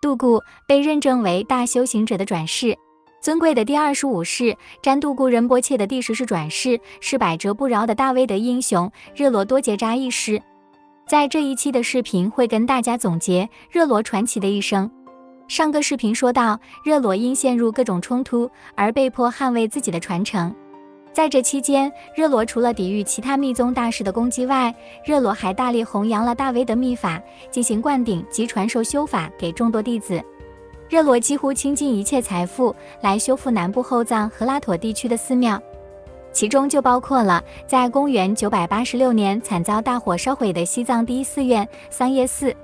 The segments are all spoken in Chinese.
度固被认证为大修行者的转世，尊贵的第25世占度固仁波切的第10世转世，是百折不挠的大威德英雄热罗多杰扎一师。在这一期的视频会跟大家总结热罗传奇的一生。上个视频说到，热罗因陷入各种冲突而被迫捍卫自己的传承。在这期间，热罗除了抵御其他密宗大师的攻击外，热罗还大力弘扬了大威德密法，进行灌顶及传授修法给众多弟子。热罗几乎倾尽一切财富来修复南部后藏和拉妥地区的寺庙，其中就包括了在公元986年惨遭大火烧毁的西藏第一寺院桑耶寺。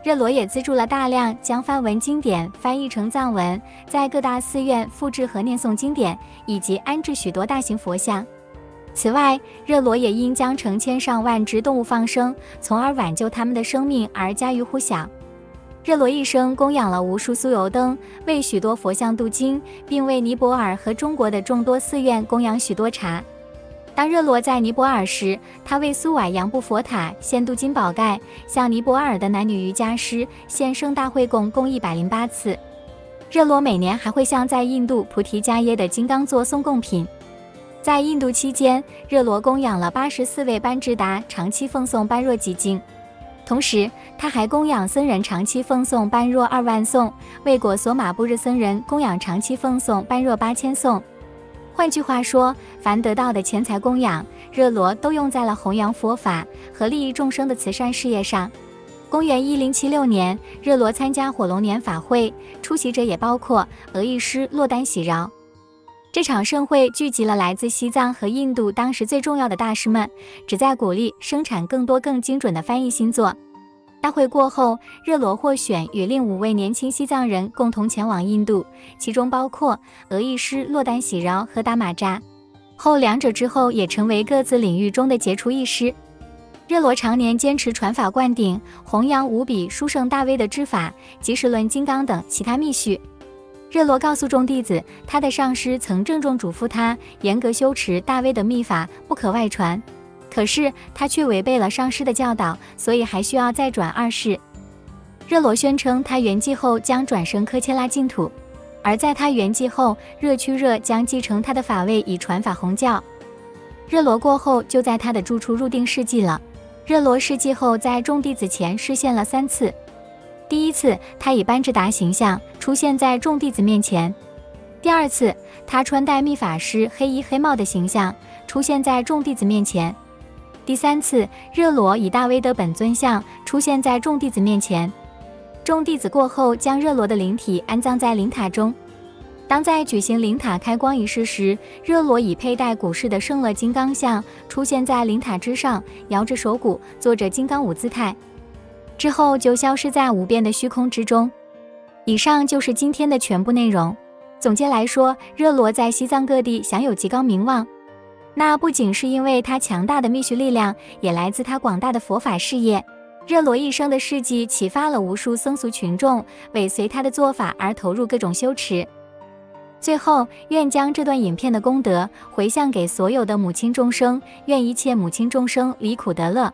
热罗也资助了大量将梵文经典翻译成藏文，在各大寺院复制和念诵经典，以及安置许多大型佛像。此外，热罗也因将成千上万只动物放生，从而挽救他们的生命而家喻户晓。热罗一生供养了无数酥油灯，为许多佛像镀金，并为尼泊尔和中国的众多寺院供养许多茶。当热罗在尼泊尔时，他为苏瓦扬布佛塔献镀金宝盖，向尼泊尔的男女瑜伽师献盛大会供共108次。热罗每年还会向在印度菩提迦耶的金刚座送贡品。在印度期间，热罗供养了84位班智达，长期奉诵般若寂经。同时，他还供养僧人长期奉诵般若2万颂，为果索玛布日僧人供养长期奉诵般若8000颂。换句话说，凡得到的钱财供养，热罗都用在了弘扬佛法和利益众生的慈善事业上。公元1076年，热罗参加火龙年法会，出席者也包括额亦师洛丹喜饶。这场盛会聚集了来自西藏和印度当时最重要的大师们，旨在鼓励生产更多更精准的翻译新作。大会过后，热罗获选与另5位年轻西藏人共同前往印度，其中包括额亦师洛丹喜饶和达玛扎。后两者之后也成为各自领域中的杰出义师。热罗常年坚持传法灌顶，弘扬无比殊胜大威的之法、即时论金刚等其他密续。热罗告诉众弟子，他的上师曾郑重嘱咐他严格修持大威的密法，不可外传。可是他却违背了上师的教导，所以还需要再转2世。热罗宣称他圆寂后将转生科切拉净土，而在他圆寂后，热屈热将继承他的法位以传法弘教。热罗过后就在他的住处入定示寂了。热罗示寂后，在众弟子前示现了3次。第一次，他以班智达形象出现在众弟子面前；第二次，他穿戴密法师黑衣黑帽的形象出现在众弟子面前；第三次，热罗以大威德本尊像出现在众弟子面前。众弟子过后，将热罗的灵体安葬在灵塔中。当在举行灵塔开光仪式时，热罗以佩戴古式的圣乐金刚像出现在灵塔之上，摇着手鼓，做着金刚舞姿态，之后就消失在无边的虚空之中。以上就是今天的全部内容。总结来说，热罗在西藏各地享有极高名望，那不仅是因为他强大的密续力量，也来自他广大的佛法事业。热罗一生的事迹启发了无数僧俗群众，尾随他的做法而投入各种修持。最后，愿将这段影片的功德回向给所有的母亲众生，愿一切母亲众生离苦得乐。